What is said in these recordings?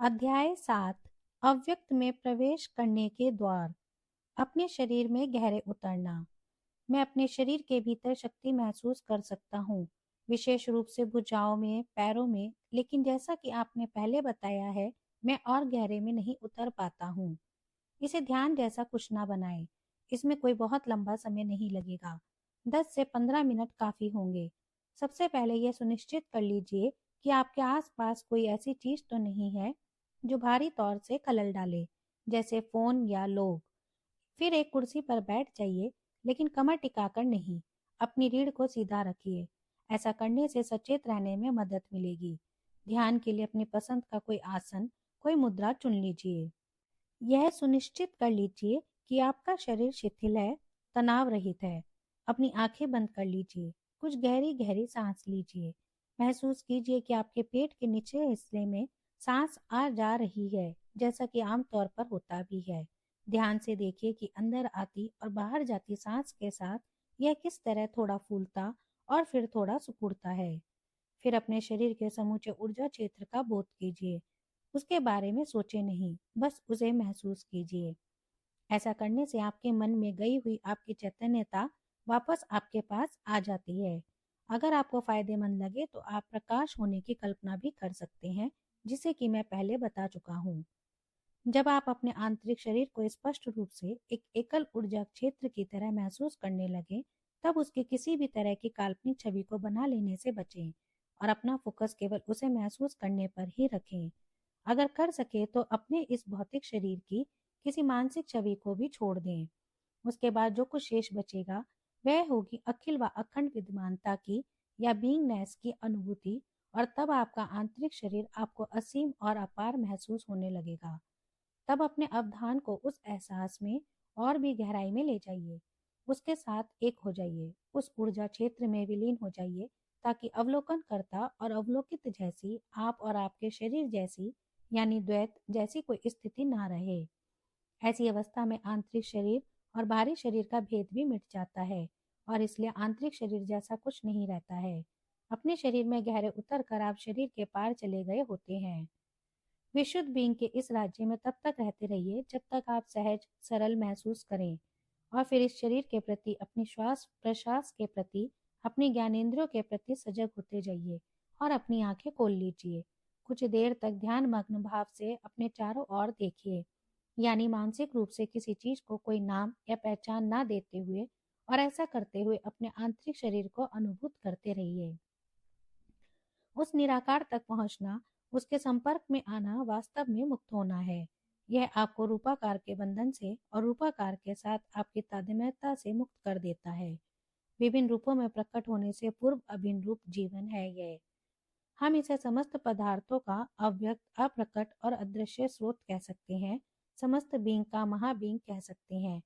अध्याय 7। अव्यक्त में प्रवेश करने के द्वार। अपने शरीर में गहरे उतरना। मैं अपने शरीर के भीतर शक्ति महसूस कर सकता हूँ, विशेष रूप से भुजाओं में, पैरों में, लेकिन जैसा कि आपने पहले बताया है, मैं और गहरे में नहीं उतर पाता हूँ। इसे ध्यान जैसा कुछ ना बनाए। इसमें कोई बहुत लंबा समय नहीं लगेगा। 10 से 15 मिनट काफी होंगे। सबसे पहले यह सुनिश्चित कर लीजिए कि आपके आसपास कोई ऐसी चीज तो नहीं है जो भारी तौर से खलल डाले, जैसे फोन या लोग। फिर एक कुर्सी पर बैठ जाइए, लेकिन कमर टिकाकर नहीं। अपनी रीढ़ को सीधा रखिए। ऐसा करने से सचेत रहने में मदद मिलेगी। ध्यान के लिए अपनी पसंद का कोई आसन, कोई मुद्रा चुन लीजिए। यह सुनिश्चित कर लीजिए कि आपका शरीर शिथिल है, तनाव रहित है। अपनी आंखें बंद कर लीजिए। कुछ गहरी गहरी सांस लीजिए। महसूस कीजिए कि आपके पेट के निचले हिस्से में सांस आ जा रही है, जैसा कि आमतौर पर होता भी है। ध्यान से देखिए कि अंदर आती और बाहर जाती सांस के साथ यह किस तरह थोड़ा फूलता और फिर थोड़ा सिकुड़ता है। फिर अपने शरीर के समूचे ऊर्जा क्षेत्र का बोध कीजिए। उसके बारे में सोचे नहीं, बस उसे महसूस कीजिए। ऐसा करने से आपके मन में गई हुई आपकी चैतन्यता वापस आपके पास आ जाती है। अगर आपको फायदेमंद लगे तो आप प्रकाश होने की कल्पना भी कर सकते हैं, जिसे कि मैं पहले बता चुका हूँ। जब आप अपने आंतरिक शरीर को स्पष्ट रूप से एक एकल ऊर्जा क्षेत्र की तरह महसूस करने लगे, तब उसकी किसी भी तरह की काल्पनिक छवि को बना लेने से बचें और अपना फोकस केवल उसे महसूस करने पर ही रखें। अगर कर सके तो अपने इस भौतिक शरीर की किसी मानसिक छवि को भी छोड़ दें। उसके बाद जो कुछ शेष बचेगा वह होगी अखिल व अखंड विद्यमानता की या बीइंगनेस की अनुभूति, और तब आपका आंतरिक शरीर आपको असीम और अपार महसूस होने लगेगा। तब अपने अवधान को उस एहसास में और भी गहराई में ले जाइए। उसके साथ एक हो जाइए, उस ऊर्जा क्षेत्र में विलीन हो जाइए, ताकि अवलोकनकर्ता और अवलोकित जैसी, आप और आपके शरीर जैसी, यानी द्वैत जैसी कोई स्थिति ना रहे। ऐसी अवस्था में आंतरिक शरीर और बाहरी शरीर का भेद भी मिट जाता है, और इसलिए आंतरिक शरीर जैसा कुछ नहीं रहता है। अपने शरीर में गहरे उतर कर आप शरीर के पार चले गए होते हैं। विशुद्ध बीइंग के इस राज्य में तब तक रहते रहिए जब तक आप सहज सरल महसूस करें, और फिर इस शरीर के प्रति, अपनी श्वास प्रश्वास के प्रति, अपनी ज्ञानेंद्रियों के प्रति सजग होते जाइए और अपनी आंखें खोल लीजिए। कुछ देर तक ध्यान मग्न भाव से अपने चारों ओर देखिए, यानी मानसिक रूप से किसी चीज को कोई नाम या पहचान ना देते हुए, और ऐसा करते हुए अपने आंतरिक शरीर को अनुभूत करते रहिए। उस निराकार तक पहुंचना, उसके संपर्क में आना वास्तव में मुक्त होना है। यह आपको रूपाकार के बंधन से और रूपाकार के साथ आपकी तादात्म्यता से मुक्त कर देता है। विभिन्न रूपों में प्रकट होने से पूर्व अभिन्न रूप जीवन है यह। हम इसे समस्त पदार्थों का अव्यक्त, अप्रकट और अदृश्य स्रोत कह सकते हैं। समस्त बींग का महाबींग कह सकते हैं।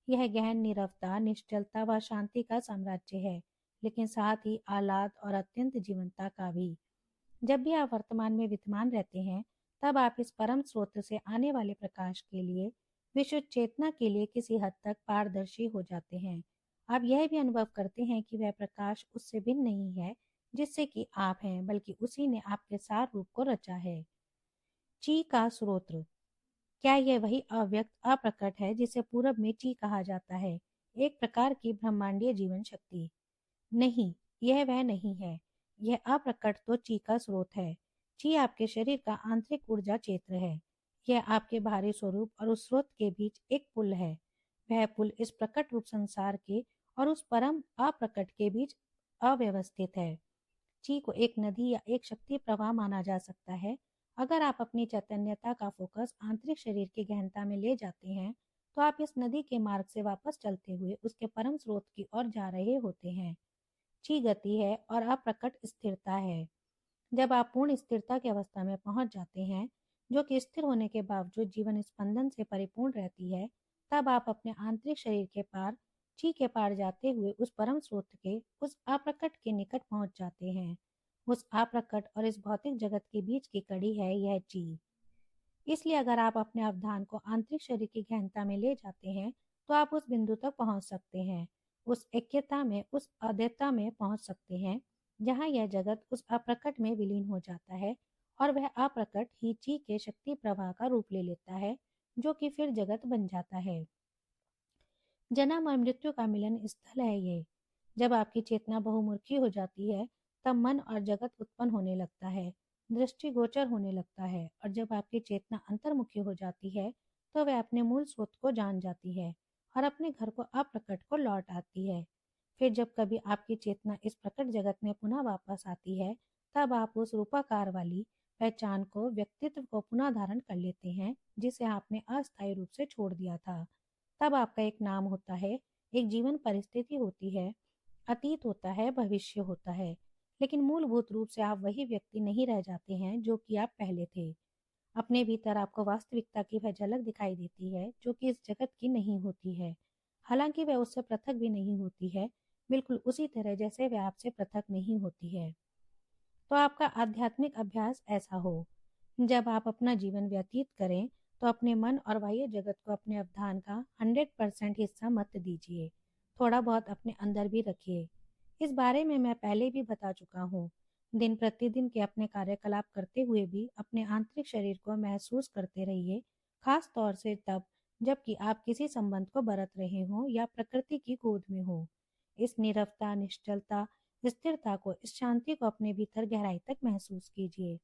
यह गहन नीरवता, निश्चलता व शांति का साम्राज्य है, लेकिन साथ ही आह्लाद और अत्यंत जीवंतता का भी। जब भी आप वर्तमान में विद्यमान रहते हैं, तब आप इस परम स्रोत से आने वाले प्रकाश के लिए, विशुद्ध चेतना के लिए किसी हद तक पारदर्शी हो जाते हैं। आप यह भी अनुभव करते हैं कि वह प्रकाश उससे भिन्न नहीं है जिससे कि आप हैं, बल्कि उसी ने आपके सार रूप को रचा है। ची का स्रोत। क्या यह वही अव्यक्त अप्रकट है जिसे पूरब में ची कहा जाता है, एक प्रकार की ब्रह्मांडीय जीवन शक्ति? नहीं, यह वह नहीं है। यह अप्रकट तो ची का स्रोत है। ची आपके शरीर का आंतरिक ऊर्जा क्षेत्र है। यह आपके बाहरी स्वरूप और उस स्रोत के बीच एक पुल है। वह पुल इस प्रकट रूप संसार के और उस परम अप्रकट के बीच अव्यवस्थित है। ची को एक नदी या एक शक्ति प्रवाह माना जा सकता है। अगर आप अपनी चैतन्यता का फोकस आंतरिक शरीर की गहनता में ले जाते हैं, तो आप इस नदी के मार्ग से वापस चलते हुए उसके परम स्रोत की ओर जा रहे होते हैं। ची गति है और अप्रकट स्थिरता है। जब आप पूर्ण स्थिरता की अवस्था में पहुंच जाते हैं, जो कि स्थिर होने के बावजूद जीवन स्पंदन से परिपूर्ण रहती है, तब आप अपने आंतरिक शरीर के पार, ची के पार जाते हुए उस परम स्रोत के, उस अप्रकट के निकट पहुंच जाते हैं। उस अप्रकट और इस भौतिक जगत के बीच की कड़ी है यह ची। इसलिए अगर आप अपने अवधान को आंतरिक शरीर की गहनता में ले जाते हैं, तो आप उस बिंदु तक पहुंच सकते हैं, उस ऐक्यता में, उस अद्वैतता में पहुंच सकते हैं, जहां यह जगत उस अप्रकट में विलीन हो जाता है और वह अप्रकट ही ची के शक्ति प्रवाह का रूप ले लेता है, जो कि फिर जगत बन जाता है। जन्म और मृत्यु का मिलन स्थल है ये। जब आपकी चेतना बहुमुखी हो जाती है, तब मन और जगत उत्पन्न होने लगता है, दृष्टि गोचर होने लगता है, और जब आपकी चेतना अंतर्मुखी हो जाती है, तो वह अपने मूल स्रोत को जान जाती है और अपने घर को अप्रकट को लौट आती है। फिर जब कभी आपकी चेतना इस प्रकट जगत में पुनः वापस आती है, तब आप उस रूपाकार वाली पहचान को, व्यक्तित्व को पुनः धारण कर लेते हैं, जिसे आपने अस्थायी रूप से छोड़ दिया था। तब आपका एक नाम होता है, एक जीवन परिस्थिति होती है, अतीत होता है, भविष्य होता है, लेकिन मूलभूत रूप से आप वही व्यक्ति नहीं रह जाते हैं जो कि आप पहले थे। अपने भीतर आपको वास्तविकता की वह झलक दिखाई देती है जो कि इस जगत की नहीं होती है, हालांकि वह उससे पृथक भी नहीं होती है, बिल्कुल उसी तरह जैसे वह आपसे पृथक नहीं होती है। तो आपका आध्यात्मिक अभ्यास ऐसा हो, जब आप अपना जीवन व्यतीत करें, तो अपने मन और बाह्य जगत को अपने अवधान का 100% हिस्सा मत दीजिए, थोड़ा बहुत अपने अंदर भी रखिए। इस बारे में मैं पहले भी बता चुका हूँ। दिन प्रतिदिन के अपने कार्यकलाप करते हुए भी अपने आंतरिक शरीर को महसूस करते रहिए, खास तौर से तब जबकि आप किसी संबंध को बरत रहे हों या प्रकृति की गोद में हो। इस नीरवता, निश्चलता, स्थिरता को, इस शांति को अपने भीतर गहराई तक महसूस कीजिए।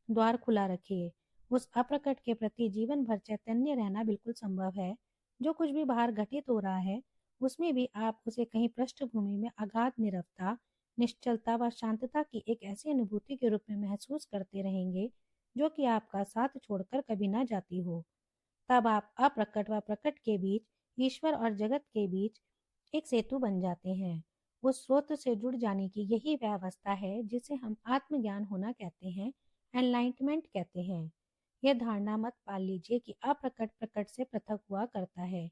द्वार खुला रखिए। उस अप्रकट के प्रति जीवन भर चैतन्य रहना बिल्कुल संभव है। जो कुछ भी बाहर घटित हो रहा है, उसमें भी आप उसे कहीं पृष्ठभूमि में अगाध नीरवता, निश्चलता व शांतता की एक ऐसी अनुभूति के रूप में महसूस करते रहेंगे, जो कि आपका साथ छोड़कर कभी ना जाती हो। तब आप अप्रकट व प्रकट के बीच, ईश्वर और जगत के बीच एक सेतु बन जाते हैं। उस स्रोत से जुड़ जाने की यही वह अवस्था है जिसे हम आत्मज्ञान होना कहते हैं, एनलाइटमेंट कहते हैं। यह धारणा मत पाल लीजिए कि अप्रकट प्रकट से पृथक हुआ करता है।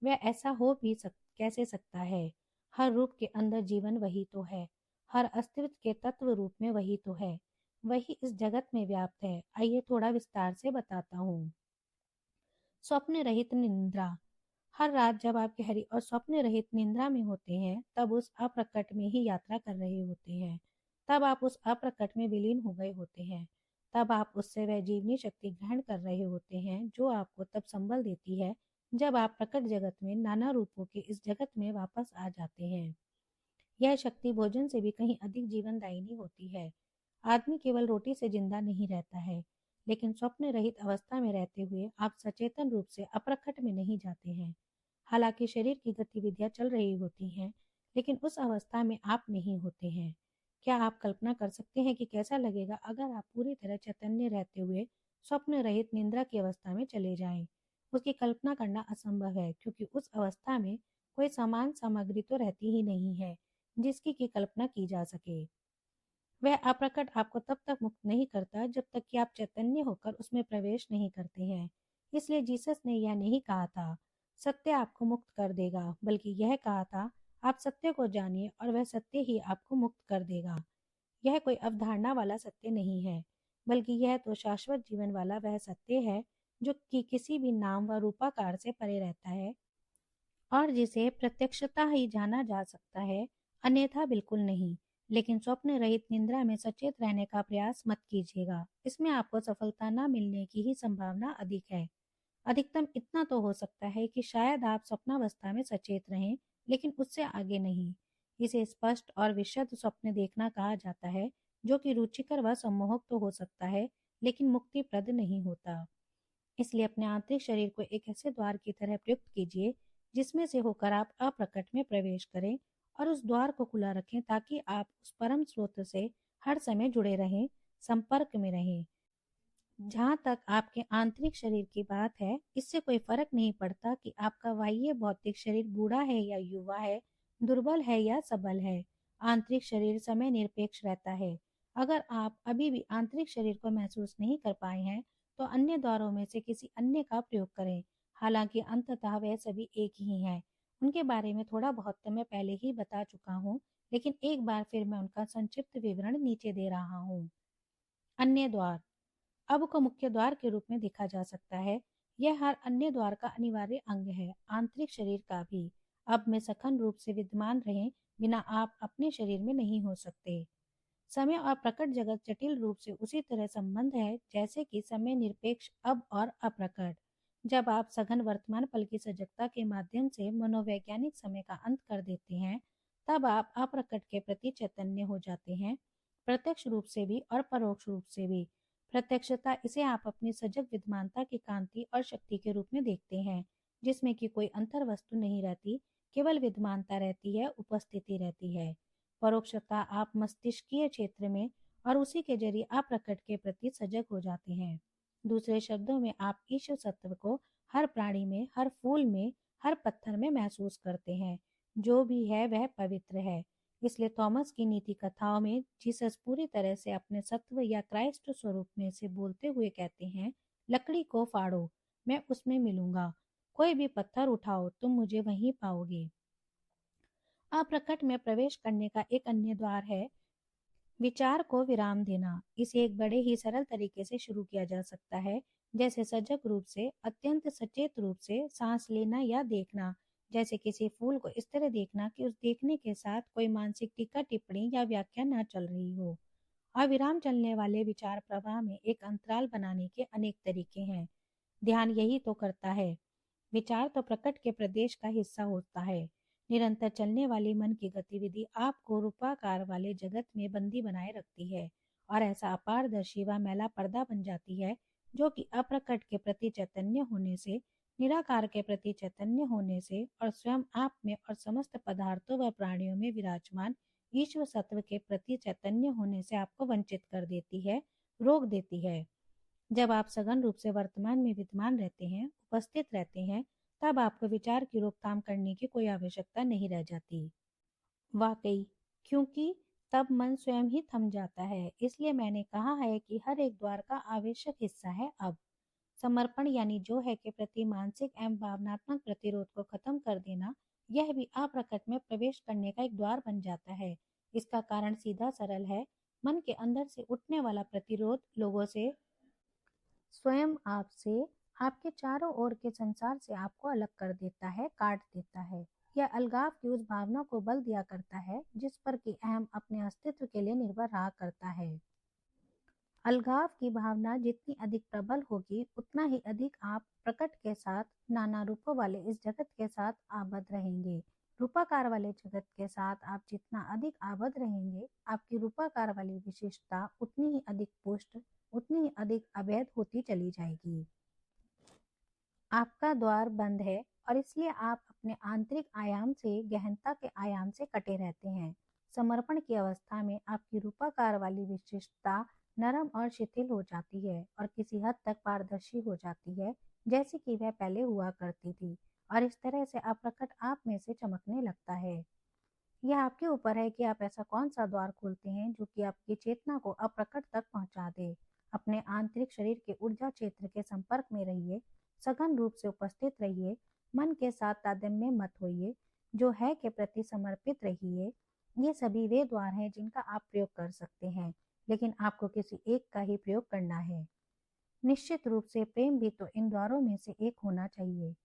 वह ऐसा हो भी कैसे सकता है? हर रूप के अंदर जीवन वही तो है, हर अस्तित्व के तत्व रूप में वही तो है, वही इस जगत में व्याप्त है। आइए थोड़ा विस्तार से बताता हूँ। स्वप्न रहित निद्रा। हर रात जब आप गहरी और स्वप्न रहित निद्रा में होते हैं, तब उस अप्रकट में ही यात्रा कर रहे होते हैं। तब आप उस अप्रकट में विलीन हो गए होते हैं। तब आप उससे वह जीवनी शक्ति ग्रहण कर रहे होते हैं जो आपको तब संबल देती है, जब आप प्रकट जगत में नाना रूपों के इस जगत में वापस आ जाते हैं। यह शक्ति भोजन से भी कहीं अधिक जीवनदायिनी होती है। आदमी केवल रोटी से जिंदा नहीं रहता है, लेकिन स्वप्न रहित अवस्था में रहते हुए आप सचेतन रूप से अप्रकट में नहीं जाते हैं। हालांकि शरीर की गतिविधियां चल रही होती हैं, लेकिन उस अवस्था में आप नहीं होते हैं। क्या आप कल्पना कर सकते हैं कि कैसा लगेगा अगर आप पूरी तरह चैतन्य रहते हुए स्वप्न रहित निद्रा की अवस्था में चले जाएं? उसकी कल्पना करना असंभव है, क्योंकि उस अवस्था में कोई समान सामग्री तो रहती ही नहीं है जिसकी की कल्पना की जा सके। वह अप्रकट आपको तब तक मुक्त नहीं करता जब तक कि आप चैतन्य होकर उसमें प्रवेश नहीं करते हैं। इसलिए जीसस ने यह नहीं कहा था सत्य आपको मुक्त कर देगा, बल्कि यह कहा था आप सत्य को जानिए और वह सत्य ही आपको मुक्त कर देगा। यह कोई अवधारणा वाला सत्य नहीं है, बल्कि यह तो शाश्वत जीवन वाला वह सत्य है जो कि किसी भी नाम व रूपाकार से परे रहता है और जिसे प्रत्यक्षता ही जाना जा सकता है, अन्यथा बिल्कुल नहीं। लेकिन स्वप्न रहित निद्रा में सचेत रहने का प्रयास मत कीजिएगा। इसमें आपको सफलता न मिलने की ही संभावना अधिक है। अधिकतम इतना तो हो सकता है कि शायद आप स्वप्नावस्था में सचेत रहें, लेकिन उससे आगे नहीं। इसे स्पष्ट और विशद स्वप्न देखना कहा जाता है, जो कि रुचिकर व सम्मोहक तो हो सकता है, लेकिन मुक्तिप्रद नहीं होता। इसलिए अपने आंतरिक शरीर को एक ऐसे द्वार की तरह प्रयुक्त कीजिए जिसमें से होकर आप अप्रकट में प्रवेश करें, और उस द्वार को खुला रखें ताकि आप उस परम स्रोत से हर समय जुड़े रहें, संपर्क में रहें। जहाँ तक आपके आंतरिक शरीर की बात है, इससे कोई फर्क नहीं पड़ता कि आपका बाह्य भौतिक शरीर बूढ़ा है या युवा है, दुर्बल है या सबल है। आंतरिक शरीर समय निरपेक्ष रहता है। अगर आप अभी भी आंतरिक शरीर को महसूस नहीं कर पाए हैं, तो अन्य द्वारों में से किसी अन्य का प्रयोग करें। हालांकि अंततः वह सभी एक ही हैं। उनके बारे में थोड़ा बहुत तो मैं पहले ही बता चुका हूँ, लेकिन एक बार फिर मैं उनका संक्षिप्त विवरण नीचे दे रहा हूँ। अन्य द्वार अब को मुख्य द्वार के रूप में देखा जा सकता है। यह हर अन्य द्वार का अनिवार्य अंग है, आंतरिक शरीर का भी। अब में सघन रूप से विद्यमान रहे बिना आप अपने शरीर में नहीं हो सकते। समय और प्रकट जगत जटिल रूप से उसी तरह संबंध है जैसे कि समय निरपेक्ष अब और अप्रकट। जब आप सघन वर्तमान पल की सजगता के माध्यम से मनोवैज्ञानिक समय का अंत कर देते हैं, तब आप अप्रकट के प्रति चैतन्य हो जाते हैं, प्रत्यक्ष रूप से भी और परोक्ष रूप से भी। प्रत्यक्षता इसे आप अपनी सजग विद्यमानता की कांति और शक्ति के रूप में देखते हैं, जिसमें कि कोई अंतर वस्तु नहीं रहती, केवल विद्यमानता रहती है, उपस्थिति रहती है। परोक्षता आप मस्तिष्कीय क्षेत्र में और उसी के जरिए आप प्रकट के प्रति सजग हो जाते हैं। दूसरे शब्दों में आप ईश्वर सत्व को हर प्राणी में, हर फूल में, हर पत्थर में महसूस करते हैं। जो भी है वह पवित्र है। इसलिए थॉमस की नीति कथाओं में जीसस पूरी तरह से अपने सत्व या क्राइस्ट स्वरूप में से बोलते हुए कहते हैं, लकड़ी को फाड़ो, मैं उसमें मिलूंगा। कोई भी पत्थर उठाओ, तुम मुझे वहीं पाओगे। अप्रकट में प्रवेश करने का एक अन्य द्वार है विचार को विराम देना। इसे एक बड़े ही सरल तरीके से शुरू किया जा सकता है, जैसे सजग रूप से, अत्यंत सचेत रूप से सांस लेना या देखना। जैसे किसी फूल को इस तरह देखना कि उस देखने के साथ कोई मानसिक टीका टिप्पणी या व्याख्या न चल रही हो। अविराम चलने वाले विचार प्रवाह में एक अंतराल बनाने के अनेक तरीके हैं। ध्यान यही तो करता है। विचार तो प्रकट के प्रदेश का हिस्सा होता है। निरंतर चलने वाली मन की गतिविधि आपको रूपाकार वाले जगत में बंदी बनाए रखती है और ऐसा अपारदर्शी व मैला पर्दा बन जाती है, जो कि अप्रकट के प्रति चैतन्य होने से, निराकार के प्रति चैतन्य होने से और स्वयं आप में और समस्त पदार्थों व प्राणियों में विराजमान ईश्वर सत्व के प्रति चैतन्य होने से आपको वंचित कर देती है, रोक देती है। जब आप सघन रूप से वर्तमान में विद्यमान रहते हैं, उपस्थित रहते हैं, तब आपको विचार की रोकथाम करने की कोई आवश्यकता नहीं रह जाती। वाकई, क्योंकि तब मन स्वयं ही थम जाता है। इसलिए मैंने कहा है कि हर एक द्वार का आवश्यक हिस्सा है अब समर्पण, यानी जो है के प्रति मानसिक एवं भावनात्मक प्रतिरोध को खत्म कर देना। यह भी अप्रकट में प्रवेश करने का एक द्वार बन जाता है। इसका कारण सीधा सरल है। मन के अंदर से उठने वाला प्रतिरोध लोगों से, स्वयं आपसे, आपके चारों ओर के संसार से आपको अलग कर देता है, काट देता है। यह अलगाव की उस भावना को बल दिया करता है जिस पर कि अहम अपने अस्तित्व के लिए निर्भर रहा करता है। अलगाव की भावना जितनी अधिक प्रबल होगी, उतना ही अधिक आप प्रकट के साथ, नाना रूपों वाले इस जगत के साथ आबद्ध रहेंगे। रूपाकार वाले जगत के साथ आप जितना अधिक आबद्ध रहेंगे, आपकी रूपाकार वाली विशिष्टता उतनी ही अधिक पुष्ट, उतनी ही अधिक अवैध होती चली जाएगी। आपका द्वार बंद है और इसलिए आप अपने आंतरिक आयाम से, गहनता के आयाम से कटे रहते हैं। समर्पण की अवस्था में आपकी रूपाकार वाली विशिष्टता नरम और शिथिल हो जाती है और किसी हद तक पारदर्शी हो जाती है, जैसे कि वह पहले हुआ करती थी, और इस तरह से अप्रकट आप में से चमकने लगता है। यह आपके ऊपर है कि आप ऐसा कौन सा द्वार खोलते हैं जो कि आपकी चेतना को अप्रकट तक पहुंचा दे। अपने आंतरिक शरीर के ऊर्जा क्षेत्र के संपर्क में रहिए, सघन रूप से उपस्थित रहिए, मन के साथ तादात्म्य मत होइए, जो है के प्रति समर्पित रहिए। ये सभी वे द्वार हैं जिनका आप प्रयोग कर सकते हैं, लेकिन आपको किसी एक का ही प्रयोग करना है। निश्चित रूप से प्रेम भी तो इन द्वारों में से एक होना चाहिए।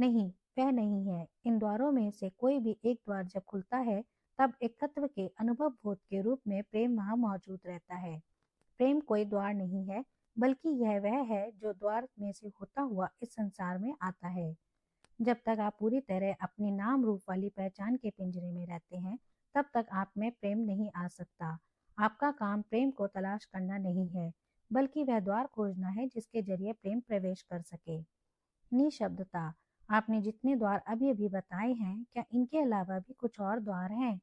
नहीं, वह नहीं है। इन द्वारों में से कोई भी एक द्वार जब खुलता है, तब एकत्व के अनुभव बोध के रूप में प्रेम वहां मौजूद रहता है। प्रेम कोई द्वार नहीं है, बल्कि यह वह है जो द्वार में से होता हुआ इस संसार में आता है। जब तक आप पूरी तरह अपनी नाम रूप वाली पहचान के पिंजरे में रहते हैं, तब तक आप में प्रेम नहीं आ सकता। आपका काम प्रेम को तलाश करना नहीं है, बल्कि वह द्वार खोजना है जिसके जरिए प्रेम प्रवेश कर सके। निशब्दता। आपने जितने द्वार अभी अभी बताए हैं, क्या इनके अलावा भी कुछ और द्वार हैं?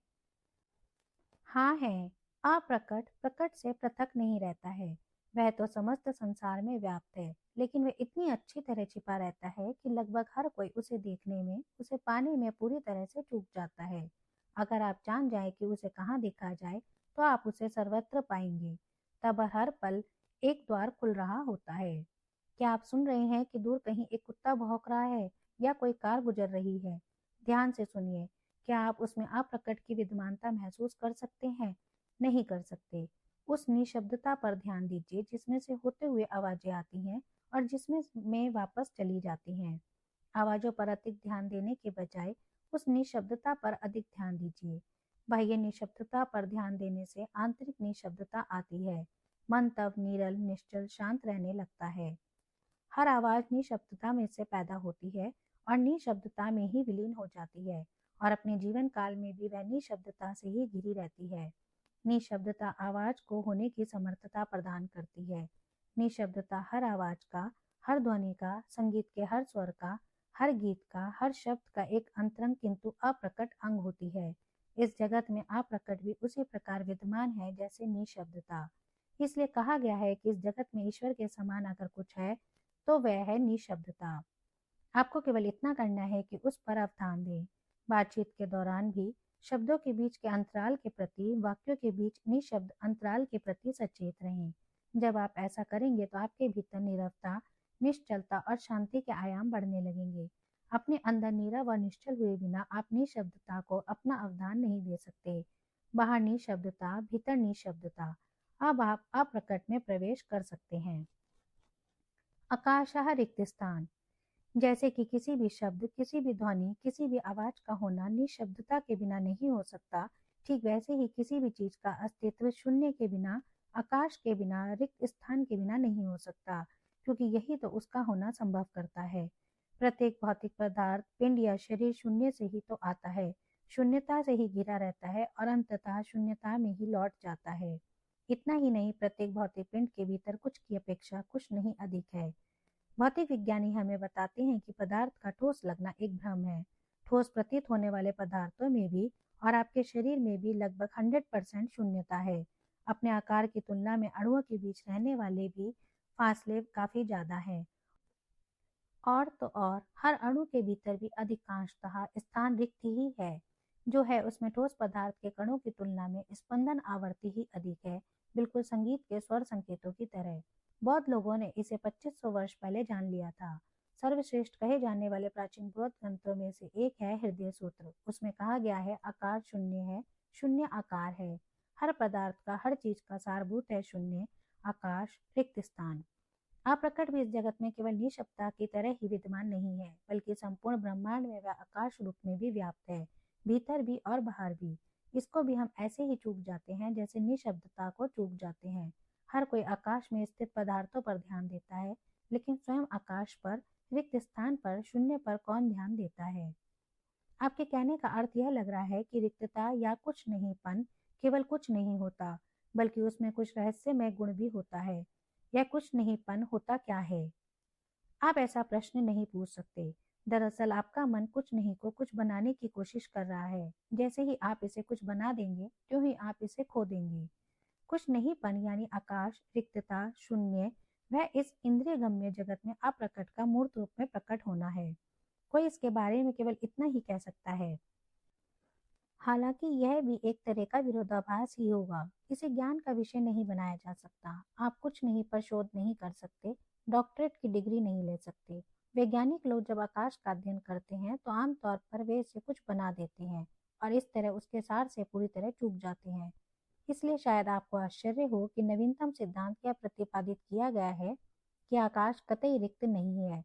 हाँ है। अप्रकट प्रकट से पृथक नहीं रहता है। वह तो समस्त संसार में व्याप्त है, लेकिन वह इतनी अच्छी तरह छिपा रहता है कि लगभग हर कोई उसे देखने में, उसे पाने में पूरी तरह से चूक जाता है। अगर आप जान जाए कि उसे कहाँ देखा जाए, तो आप उसे सर्वत्र पाएंगे। तब हर पल एक द्वार खुल रहा होता है। क्या आप सुन रहे हैं कि दूर कहीं एक कुत्ता भौंक रहा है या कोई कार गुजर रही है? ध्यान से सुनिए। क्या आप उसमें अप्रकट की विद्यमानता महसूस कर सकते हैं? नहीं कर सकते। उस निशब्दता पर ध्यान दीजिए जिसमें से होते हुए आवाजें आती हैं और जिसमें में वापस चली जाती हैं। आवाजों पर अधिक ध्यान देने के बजाय उस निशब्दता पर अधिक ध्यान दीजिए। बाह्य निशब्दता पर ध्यान देने से आंतरिक निशब्दता आती है। मन तब निरल, निश्चल, शांत रहने लगता है। हर आवाज निशब्दता में से पैदा होती है और निशब्दता में ही विलीन हो जाती है, और अपने जीवन काल में भी वह निशब्दता से ही घिरी रहती है। निशब्दता आवाज को होने की समर्थता प्रदान करती है। निशब्दता हर आवाज का, हर ध्वनि का, संगीत के हर स्वर का, हर गीत का, हर शब्द का एक अंतरंग किंतु अप्रकट अंग होती है। इस जगत में अप्रकट भी उसी प्रकार विद्यमान है जैसे निशब्दता। इसलिए कहा गया है कि इस जगत में ईश्वर के समान अगर कुछ है तो वह है निशब्दता। आपको केवल इतना करना है कि उस पर ध्यान दें। बातचीत के दौरान भी शब्दों के बीच के अंतराल के प्रति, वाक्यों के बीच निशब्द अंतराल के प्रति सचेत रहें। जब आप ऐसा करेंगे तो आपके भीतर नीरवता, निश्चलता और शांति के आयाम बढ़ने लगेंगे। अपने अंदर नीरव और निश्चल हुए बिना आप निशब्दता को अपना अवधान नहीं दे सकते। बाहर निशब्दता, भीतर निशब्दता। अब आप अप्रकट में प्रवेश कर सकते हैं। आकाशः रिक्त स्थान। जैसे कि किसी भी शब्द, किसी भी ध्वनि, किसी भी आवाज का होना निशब्दता के बिना नहीं हो सकता, ठीक वैसे ही किसी भी चीज का अस्तित्व शून्य के बिना, आकाश के बिना, रिक्त स्थान के बिना नहीं हो सकता, क्योंकि यही तो उसका होना संभव करता है। प्रत्येक भौतिक पदार्थ, पिंड या शरीर शून्य से ही तो आता है, शून्यता से ही घिरा रहता है और अंततः शून्यता में ही लौट जाता है। इतना ही नहीं, प्रत्येक भौतिक पिंड के भीतर कुछ की अपेक्षा कुछ नहीं अधिक है। भौतिक विज्ञानी हमें बताते हैं कि पदार्थ का ठोस लगना एक भ्रम है। ठोस प्रतीत होने वाले पदार्थों में भी और आपके शरीर में भी लगभग 100% शून्यता है। अपने आकार की तुलना में अणुओं के बीच रहने वाले भी फासले काफी ज्यादा है। और तो और हर अणु के भीतर भी अधिकांशतः स्थान रिक्त ही है। जो है उसमें ठोस पदार्थ के कणों की तुलना में स्पंदन आवृत्ति ही अधिक है, बिल्कुल संगीत के स्वर संकेतों की तरह। बौद्ध लोगों ने इसे 2500 वर्ष पहले जान लिया था। सर्वश्रेष्ठ कहे जाने वाले प्राचीन बौद्ध ग्रंथों में से एक है हृदय सूत्र। उसमें कहा गया है, आकार शून्य है, शून्य आकार है। हर पदार्थ का, हर चीज का सारभूत है शून्य, आकाश, रिक्त स्थान। अप्रकट भी इस जगत में केवल निःशब्दता की तरह ही विद्यमान नहीं है, बल्कि संपूर्ण ब्रह्मांड में वह आकाश रूप में भी व्याप्त है, भीतर भी और बाहर भी। इसको भी हम ऐसे ही चूक जाते हैं जैसे निःशब्दता को चूक जाते हैं। हर कोई आकाश में स्थित पदार्थों पर ध्यान देता है, लेकिन स्वयं आकाश पर, रिक्त स्थान पर, शून्य पर कौन ध्यान देता है? आपके कहने का अर्थ यह लग रहा है कि रिक्तता या कुछ नहींपन केवल कुछ नहीं होता, बल्कि उसमें कुछ रहस्यमय गुण भी होता है। यह कुछ नहींपन होता क्या है? आप ऐसा प्रश्न नहीं पूछ सकते। दरअसल आपका मन कुछ नहीं को कुछ बनाने की कोशिश कर रहा है। जैसे ही आप इसे कुछ बना देंगे, त्यों ही आप इसे खो देंगे। कुछ नहींपन यानी आकाश, रिक्तता, शून्य, वह इस इंद्रिय गम्य जगत में अप्रकट का मूर्त रूप में प्रकट होना है। कोई इसके बारे में केवल इतना ही कह सकता है। हालांकि यह भी एक तरह का विरोधाभास ही होगा। इसे ज्ञान का विषय नहीं बनाया जा सकता। आप कुछ नहीं पर शोध नहीं कर सकते, डॉक्टरेट की डिग्री नहीं ले सकते। वैज्ञानिक लोग जब आकाश का अध्ययन करते हैं तो आमतौर पर वे इसे कुछ बना देते हैं और इस तरह उसके सार से पूरी तरह चूक जाते हैं। इसलिए शायद आपको आश्चर्य हो कि नवीनतम सिद्धांत यह प्रतिपादित किया गया है कि आकाश कतई रिक्त नहीं है,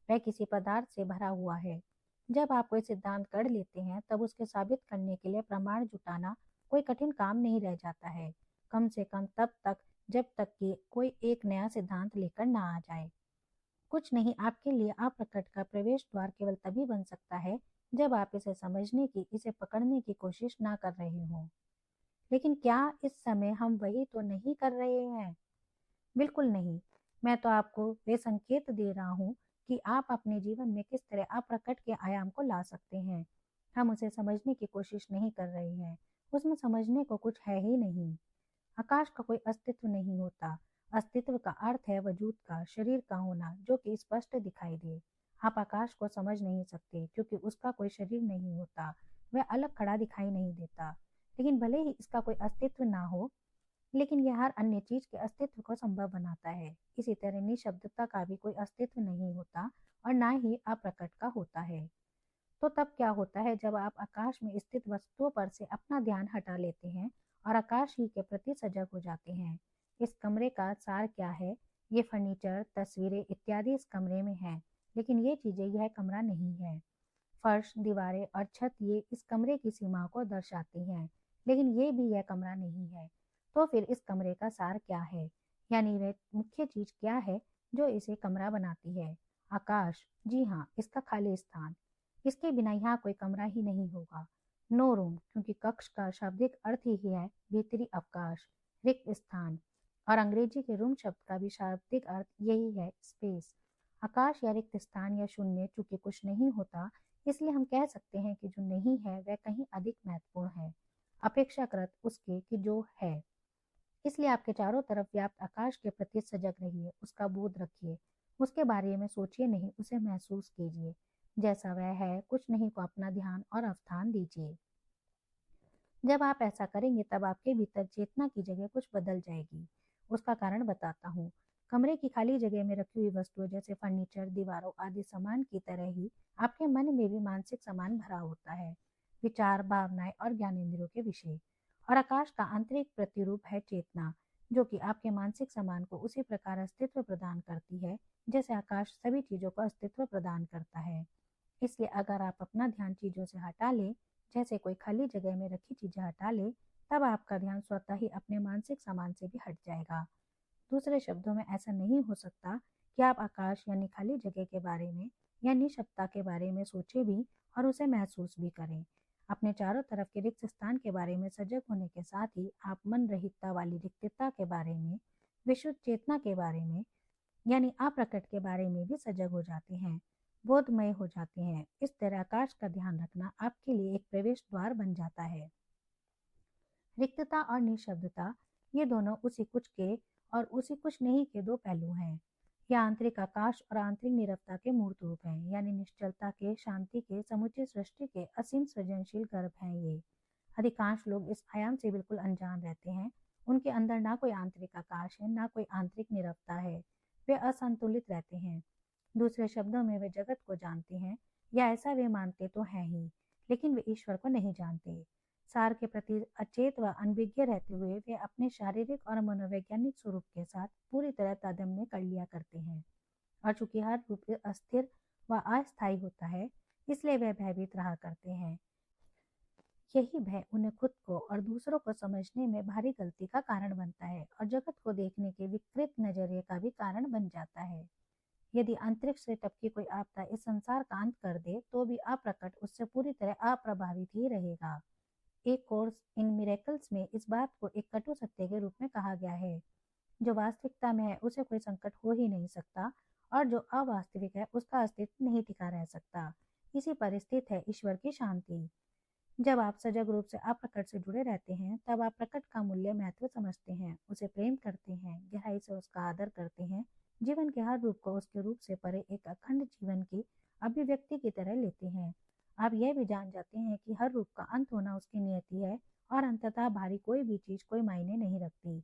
वह किसी पदार्थ से भरा हुआ है। जब आप कोई सिद्धांत गढ़ लेते हैं तब उसके साबित करने के लिए प्रमाण जुटाना कोई कठिन काम नहीं रह जाता है, कम से कम तब तक जब तक कि कोई एक नया सिद्धांत लेकर ना आ जाए। कुछ नहीं आपके लिए अप्रकट का प्रवेश द्वार केवल तभी बन सकता है जब आप इसे समझने की, इसे पकड़ने की कोशिश ना कर रहे हो। लेकिन क्या इस समय हम वही तो नहीं कर रहे हैं? बिल्कुल नहीं। मैं तो आपको वे संकेत दे रहा हूँ कि आप अपने जीवन में किस तरह अप्रकट के आयाम को ला सकते हैं। हम उसे समझने की कोशिश नहीं कर रहे हैं। उसमें समझने को कुछ है ही नहीं। आकाश का कोई अस्तित्व नहीं होता। अस्तित्व का अर्थ है वजूद का, शरीर का होना, जो कि स्पष्ट दिखाई दे। आप आकाश को समझ नहीं सकते क्योंकि उसका कोई शरीर नहीं होता, वह अलग खड़ा दिखाई नहीं देता। लेकिन भले ही इसका कोई अस्तित्व ना हो, लेकिन यह हर अन्य चीज के अस्तित्व को संभव बनाता है। इसी तरह निःशब्दता का भी कोई अस्तित्व नहीं होता और ना ही अप्रकट का होता है। तो तब क्या होता है जब आप आकाश में स्थित वस्तुओं पर से अपना ध्यान हटा लेते हैं और आकाश ही के प्रति सजग हो जाते हैं? इस कमरे का सार क्या है? ये फर्नीचर, तस्वीरें इत्यादि इस कमरे में है, लेकिन ये चीजें यह कमरा नहीं है। फर्श, दीवारें और छत ये इस कमरे की सीमा को दर्शाती हैं, लेकिन ये भी यह कमरा नहीं है। तो फिर इस कमरे का सार क्या है, यानी वह मुख्य चीज क्या है जो इसे कमरा बनाती है? आकाश। जी हाँ, इसका खाली स्थान। इसके बिना यहाँ कोई कमरा ही नहीं होगा। नो रूम, क्योंकि कक्ष का शाब्दिक अर्थ ही है भीतरी अवकाश, रिक्त स्थान। और अंग्रेजी के रूम शब्द का भी शाब्दिक अर्थ यही है, स्पेस। आकाश या रिक्त स्थान या शून्य चूंकि कुछ नहीं होता, इसलिए हम कह सकते हैं कि जो नहीं है वह कहीं अधिक महत्वपूर्ण है अपेक्षाकृत उसके कि जो है। इसलिए आपके चारों तरफ व्याप्त आकाश के प्रति सजग रहिए, उसका बोध रखिए, उसके बारे में सोचिए नहीं, उसे महसूस कीजिए जैसा वह है। कुछ नहीं को अपना ध्यान और अवधान दीजिए। जब आप ऐसा करेंगे तब आपके भीतर चेतना की जगह कुछ बदल जाएगी। उसका कारण बताता हूँ। कमरे की खाली जगह में रखी हुई वस्तुएं जैसे फर्नीचर, दीवारों आदि सामान की तरह ही आपके मन में भी मानसिक सामान भरा होता है, विचार, भावनाएं और ज्ञानेंद्रियों के विषय। और आकाश का आंतरिक प्रतिरूप है चेतना, जो कि आपके मानसिक सामान को उसी प्रकार अस्तित्व प्रदान करती है जैसे आकाश सभी चीजों को अस्तित्व प्रदान करता है। इसलिए अगर आप अपना ध्यान चीजों से हटा लें, जैसे कोई खाली जगह में रखी चीजें हटा ले, तब आपका ध्यान स्वतः ही अपने मानसिक सामान से भी हट जाएगा। दूसरे शब्दों में ऐसा नहीं हो सकता कि आप आकाश यानी खाली जगह के बारे में या निशब्दता के बारे में सोचे भी और उसे महसूस भी करें। अपने चारों तरफ के रिक्त स्थान के बारे में सजग होने के साथ ही आप मन रहितता वाली रिक्तता के बारे में, विशुद्ध चेतना के बारे में यानी अप्रकट के बारे में भी सजग हो जाते हैं, बोधमय हो जाते हैं। इस तरह आकाश का ध्यान रखना आपके लिए एक प्रवेश द्वार बन जाता है। रिक्तता और निशब्दता, ये दोनों उसी कुछ के और उसी कुछ नहीं के दो पहलू हैं। यह आंतरिक आकाश और आंतरिक नीरवता के मूर्त रूप हैं, यानी निश्चलता के, शांति के, समुचित सृष्टि के असीम सृजनशील गर्भ हैं ये। अधिकांश लोग इस आयाम से बिल्कुल अनजान रहते हैं। उनके अंदर ना कोई आंतरिक आकाश है, ना कोई आंतरिक नीरवता है। वे असंतुलित रहते हैं। दूसरे शब्दों में वे जगत को जानते हैं, या ऐसा वे मानते तो हैं ही, लेकिन वे ईश्वर को नहीं जानते। सार के प्रति अचेत व अनभिज्ञ रहते हुए वे अपने शारीरिक और मनोवैज्ञानिक स्वरूप के साथ पूरी तरह तादात्म्य कर लिया करते हैं। और चूंकि हर रूप अस्थिर व अस्थायी होता है, इसलिए वे भयभीत रहा करते हैं। यही भय उन्हें खुद को और दूसरों को समझने में भारी गलती का कारण बनता है और जगत को देखने के विकृत नजरिए का भी कारण बन जाता है। यदि अंतरिक्ष से टपकी कोई आपदा इस संसार का अंत कर दे, तो भी अप्रकट उससे पूरी तरह अप्रभावित ही रहेगा। एक कोर्स इन मिरेकल्स में इस बात को एक कटु सत्य के रूप में कहा गया है। जो वास्तविकता में है उसे कोई संकट हो ही नहीं सकता, और जो अवास्तविक है उसका अस्तित्व नहीं टिका रह सकता। इसी पर स्थित है ईश्वर की शांति। जब आप सजग रूप से अप्रकट से जुड़े रहते हैं, तब आप प्रकट का मूल्य महत्व समझते हैं, उसे प्रेम करते हैं, गहराई से उसका आदर करते हैं, जीवन के हर रूप को उसके रूप से परे एक अखंड जीवन की अभिव्यक्ति की तरह लेते हैं। आप यह भी जान जाते हैं कि हर रूप का अंत होना उसकी नियति है और अंततः भारी कोई भी चीज कोई मायने नहीं रखती।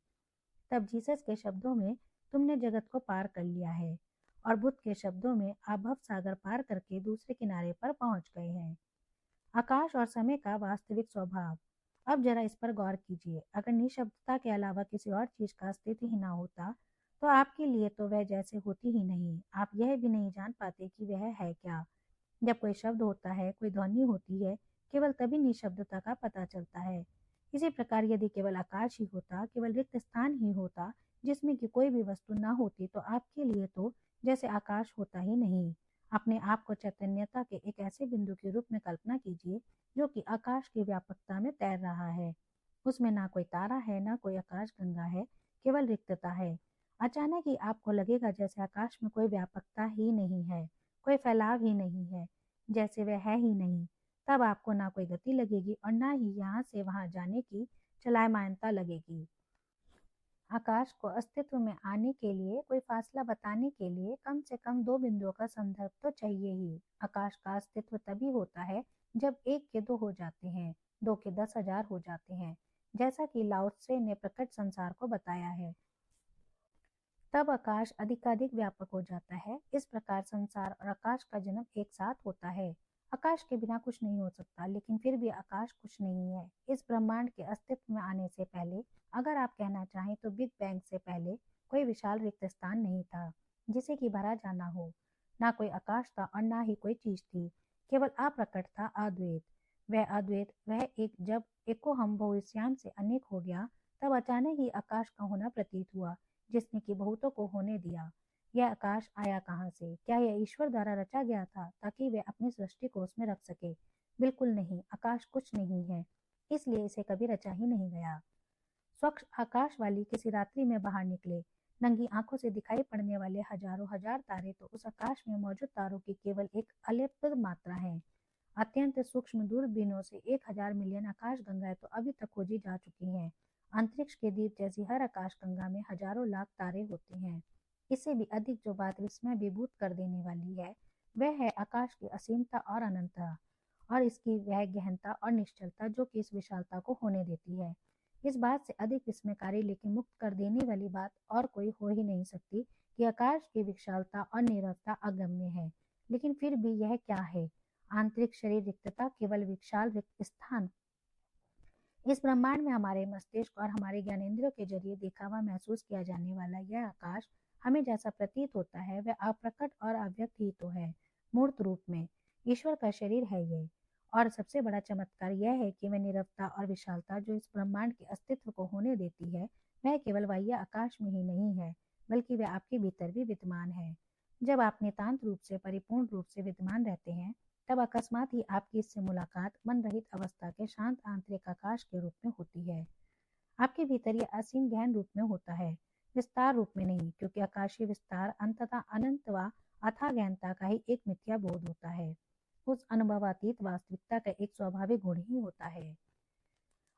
तब जीसस के शब्दों में तुमने जगत को पार कर लिया है, और बुद्ध के शब्दों में आप भव सागर पार करके दूसरे किनारे पर पहुंच गए हैं। आकाश और समय का वास्तविक स्वभाव। अब जरा इस पर गौर कीजिए। अगर निशब्दता के अलावा किसी और चीज का अस्तित्व ही ना होता, तो आपके लिए तो वह जैसे होती ही नहीं। आप यह भी नहीं जान पाते कि वह है क्या। जब कोई शब्द होता है, कोई ध्वनि होती है, केवल तभी निशब्दता का पता चलता है। इसी प्रकार यदि केवल आकाश ही होता, केवल रिक्त स्थान ही होता जिसमें कि कोई भी वस्तु न होती, तो आपके लिए तो जैसे आकाश होता ही नहीं। अपने आप को चैतन्यता के एक ऐसे बिंदु के रूप में कल्पना कीजिए जो कि आकाश की व्यापकता में तैर रहा है। उसमें ना कोई तारा है, ना कोई आकाश गंगा है, केवल रिक्तता है। अचानक ही आपको लगेगा जैसे आकाश में कोई व्यापकता ही नहीं है, कोई फैलाव ही नहीं है, जैसे वह है ही नहीं। तब आपको ना कोई गति लगेगी और ना ही यहाँ से वहां जाने की चलायमानता लगेगी। आकाश को अस्तित्व में आने के लिए, कोई फासला बताने के लिए कम से कम दो बिंदुओं का संदर्भ तो चाहिए ही। आकाश का अस्तित्व तभी होता है जब एक के दो हो जाते हैं, दो के 10,000 हो जाते हैं, जैसा कि लाओ त्से ने प्रकट संसार को बताया है। तब आकाश अधिकाधिक व्यापक हो जाता है। इस प्रकार संसार और आकाश का जन्म एक साथ होता है। आकाश के बिना कुछ नहीं हो सकता, लेकिन फिर भी आकाश कुछ नहीं है। इस ब्रह्मांड के अस्तित्व में आने से पहले, अगर आप कहना चाहें तो बिग बैंग से पहले, कोई विशाल रिक्त स्थान नहीं था जिसे कि भरा जाना हो। ना कोई आकाश था और ना ही कोई चीज थी, केवल अप्रकट था, अद्वैत। वह अद्वैत, वह एक, जब एको हम भविष्याम से अनेक हो गया, तब अचानक ही आकाश का होना प्रतीत हुआ, जिसने कि बहुतों को होने दिया। यह आकाश आया कहाँ से? क्या यह ईश्वर द्वारा रचा गया था ताकि वह अपनी सृष्टि को उसमें रख सके? बिल्कुल नहीं, आकाश कुछ नहीं है, इसलिए इसे कभी रचा ही नहीं गया। स्वच्छ आकाश वाली किसी रात्रि में बाहर निकले, नंगी आंखों से दिखाई पड़ने वाले हजारों हजार तारे तो उस आकाश में मौजूद तारों की केवल एक अल्प मात्रा है। अत्यंत सूक्ष्म दूरबीनों से 1000 मिलियन आकाश गंगाएं तो अभी तक खोजी जा चुकी हैं। अंतरिक्ष के दीप जैसी हर आकाश गंगा में हजारों लाख तारे होते हैं। इससे भी अधिक जो बात विस्मय विभूत कर देने वाली है, वह है आकाश की असीमता और अनंतता, और इसकी वह गहनता और निश्चलता जो कि इस विशालता को होने देती है। इस बात से अधिक विस्मयकारी लेकिन मुक्त कर देने वाली बात और कोई हो ही नहीं सकती कि आकाश की विशालता और निरवता अगम्य है। लेकिन फिर भी यह क्या है? आंतरिक शरीर रिक्तता, केवल विशाल रिक्त स्थान। इस ब्रह्मांड में हमारे मस्तिष्क और हमारे ज्ञानेंद्रियों के जरिए देखा हुआ महसूस किया जाने वाला यह आकाश हमें जैसा प्रतीत होता है वह अप्रकट और अव्यक्त ही तो है। मूर्त रूप में ईश्वर का शरीर है ये। और सबसे बड़ा चमत्कार यह है कि वह निरवता और विशालता जो इस ब्रह्मांड के अस्तित्व को होने देती है, वह केवल बाह्य आकाश में ही नहीं है, बल्कि वह आपके भीतर भी विद्यमान है। जब आप नितांत रूप से परिपूर्ण रूप से विद्यमान रहते हैं, तब अकस्मात ही आपकी इससे मुलाकात मन रहित अवस्था के शांत आंतरिक आकाश के रूप में होती है। आपके भीतर यह असीम गहन रूप में होता है, विस्तार रूप में नहीं, क्योंकि आकाशीय विस्तार अंततः अनंत व अथाह गहनता का ही एक मिथ्या बोध होता है। उस अनुभवातीत वास्तविकता का एक स्वाभाविक गुण ही होता है।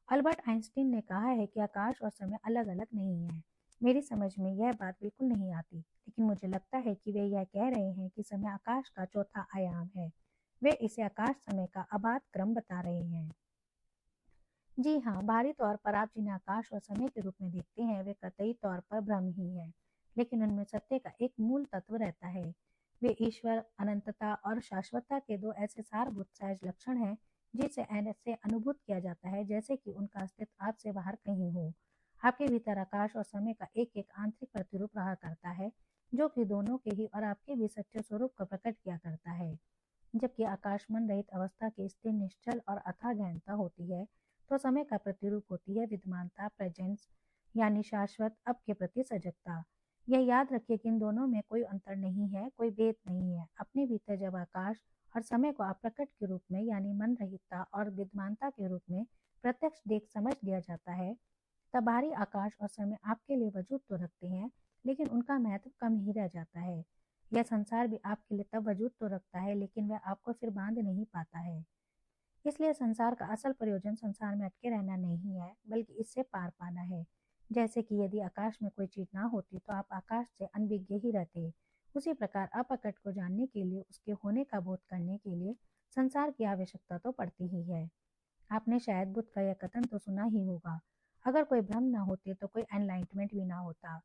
अल्बर्ट आइंस्टीन ने कहा है कि आकाश और समय अलग अलग नहीं है। मेरी समझ में यह बात बिल्कुल नहीं आती, लेकिन मुझे लगता है कि वे यह कह रहे हैं कि समय आकाश का चौथा आयाम है। वे इसे आकाश समय का अबाध क्रम बता रहे हैं। जी हाँ, बाहरी तौर पर आप जिन्हें आकाश और समय के रूप में देखते हैं वे कतई तौर पर भ्रम ही है, लेकिन उनमें सत्य का एक मूल तत्व रहता है। वे ईश्वर, अनंतता और शाश्वतता के दो ऐसे सारभूत सहज लक्षण हैं जिसे ऐसे अनुभूत किया जाता है जैसे कि उनका अस्तित्व आपसे बाहर कहीं हो। आपके भीतर आकाश और समय का एक एक आंतरिक प्रतिरूप रहा करता है, जो कि दोनों के ही और आपके भी सच्चे स्वरूप को प्रकट किया करता है। जबकि आकाश मन रहित अवस्था की स्थिर, निश्चल और अथाह गहनता होती है, तो समय का प्रतिरूप होती है विद्यमानता, प्रेजेंस, यानी शाश्वत अब के प्रति सजगता। यह याद रखिए कि इन दोनों में कोई अंतर नहीं है, कोई भेद नहीं है। अपने भीतर जब आकाश और समय को अप्रकट के रूप में यानी मन रहितता और विद्यमानता के रूप में प्रत्यक्ष देख समझ लिया जाता है, तब बाहरी आकाश और समय आपके लिए वजूद तो रखते हैं, लेकिन उनका महत्व कम ही रह जाता है। यह संसार भी आपके लिए तब वजूद तो रखता है, लेकिन वह आपको फिर बांध नहीं पाता है। इसलिए संसार का असल प्रयोजन संसार में अटके रहना नहीं है, बल्कि इससे पार पाना है। जैसे कि यदि आकाश में कोई चीज ना होती तो आप आकाश से अनभिज्ञ ही रहते, उसी प्रकार अप्रकट को जानने के लिए, उसके होने का बोध करने के लिए संसार की आवश्यकता तो पड़ती ही है। आपने शायद बुद्ध का यह कथन तो सुना ही होगा, अगर कोई भ्रम ना होते तो कोई एनलाइटमेंट भी ना होता।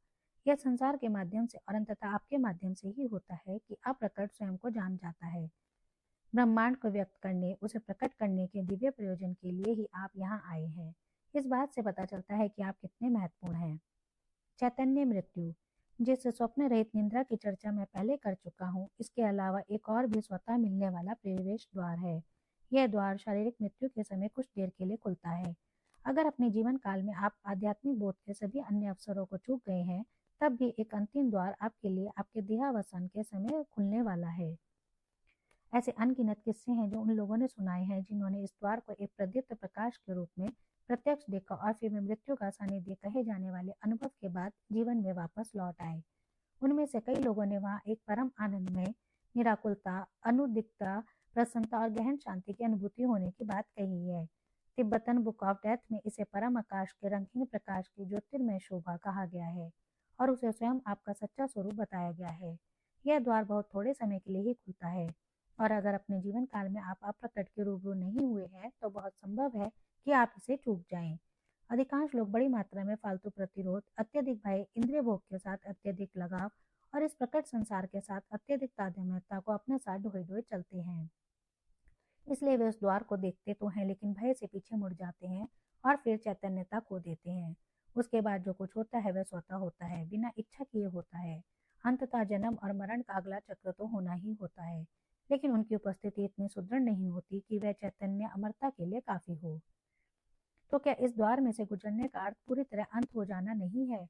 यह संसार के माध्यम से और अंततः आपके माध्यम से ही होता है कि अप्रकट स्वयं को जान जाता है। ब्रह्मांड को व्यक्त करने, उसे प्रकट करने के दिव्य प्रयोजन के लिए ही आप यहाँ आए हैं। इस बात से पता चलता है कि आप कितने महत्वपूर्ण हैं। चैतन्य मृत्यु, जिस स्वप्न रहित निद्रा की चर्चा मैं पहले कर चुका हूँ, इसके अलावा एक और भी स्वतः मिलने वाला प्रवेश द्वार है। यह द्वार शारीरिक मृत्यु के समय कुछ देर के लिए खुलता है। अगर अपने जीवन काल में आप आध्यात्मिक बोध के सभी अन्य अवसरों को चूक गए हैं, तब भी एक अंतिम द्वार आपके लिए आपके देहावसान के समय खुलने वाला है। ऐसे अनगिनत किस्से हैं जो उन लोगों ने सुनाए हैं जिन्होंने इस द्वार को एक प्रदीप्त प्रकाश के रूप में प्रत्यक्ष देखा और फिर वे मृत्यु का सानिध्य कहे जाने वाले अनुभव के बाद जीवन में वापस लौट आए। उनमें से कई लोगों ने वहां एक परम आनंदमय निराकुलता, अनुदिकता, प्रसन्नता और गहन शांति की अनुभूति होने की बात कही है। तिब्बतन बुक ऑफ डेथ में इसे परम आकाश के रंगीन प्रकाश की ज्योतिर्मय शोभा कहा गया है और उसे स्वयं आपका सच्चा स्वरूप बताया गया है। यह द्वार बहुत थोड़े समय के लिए ही खुलता है, और अगर अपने जीवन काल में आप अप्रकट के रूबरू नहीं हुए हैं तो बहुत संभव है कि आप इसे चूक जाएं। अधिकांश लोग बड़ी मात्रा में फालतू प्रतिरोध, अत्यधिक भय, इंद्रिय भोग के साथ अत्यधिक लगाव और इस प्रकट संसार के साथ अत्यधिक तादात्म्यता को अपने साथ ढोए ढोए चलते हैं। इसलिए वे उस द्वार को देखते तो हैं, लेकिन भय से पीछे मुड़ जाते हैं और फिर चैतन्यता खो देते हैं। उसके बाद जो कुछ होता है वह स्वतः होता है, बिना इच्छा किए होता है। अंततः जन्म और मरण का अगला चक्र तो होना ही होता है, लेकिन उनकी उपस्थिति इतनी सुदृढ़ नहीं होती कि वह चैतन्य अमरता के लिए काफी हो। तो क्या इस द्वार में से गुजरने का अर्थ पूरी तरह अंत हो जाना नहीं है?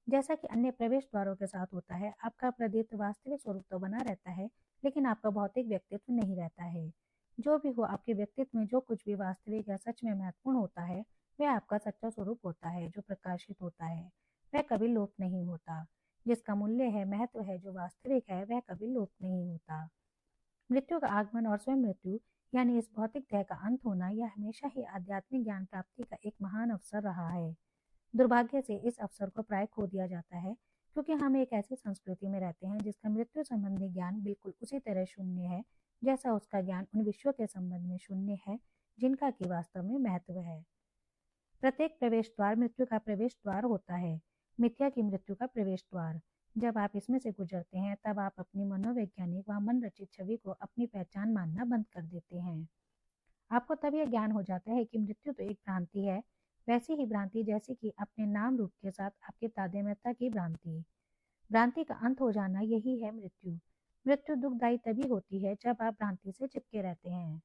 जैसा कि अन्य प्रवेश द्वारों के साथ होता है, आपका प्रदीप्त वास्तविक स्वरूप तो बना रहता है, लेकिन आपका भौतिक व्यक्तित्व नहीं रहता है। जो भी हो, आपके व्यक्तित्व में जो कुछ भी वास्तविक या सच में महत्वपूर्ण होता है, वह आपका सच्चा स्वरूप होता है, जो प्रकाशित होता है। वह कभी लोप नहीं होता। जिसका मूल्य है, महत्व है, जो वास्तविक है, वह कभी लोप नहीं होता। मृत्यु का आगमन और स्वयं मृत्यु यानी इस भौतिक देह का अंत होना, यह हमेशा ही आध्यात्मिक ज्ञान प्राप्ति का एक महान अवसर रहा है। दुर्भाग्य से इस अवसर को प्राय खो दिया जाता है, क्योंकि हम एक ऐसी संस्कृति में रहते हैं जिसका मृत्यु संबंधी ज्ञान बिल्कुल उसी तरह शून्य है जैसा उसका ज्ञान उन विषयों के संबंध में शून्य है जिनका कि वास्तव में महत्व है। प्रत्येक प्रवेश द्वार मृत्यु का प्रवेश द्वार होता है, मिथ्या की मृत्यु का प्रवेश द्वार। जब आप इसमें से गुजरते हैं, तब आप अपनी मनोवैज्ञानिक व मन रचित छवि को अपनी पहचान मानना बंद कर देते हैं। आपको तब यह ज्ञान हो जाता है कि मृत्यु तो एक भ्रांति है, वैसी ही भ्रांति जैसी कि अपने नाम रूप के साथ आपके तादात्म्यता की भ्रांति। भ्रांति का अंत हो जाना, यही है मृत्यु। मृत्यु दुखदायी तभी होती है जब आप भ्रांति से चिपके रहते हैं।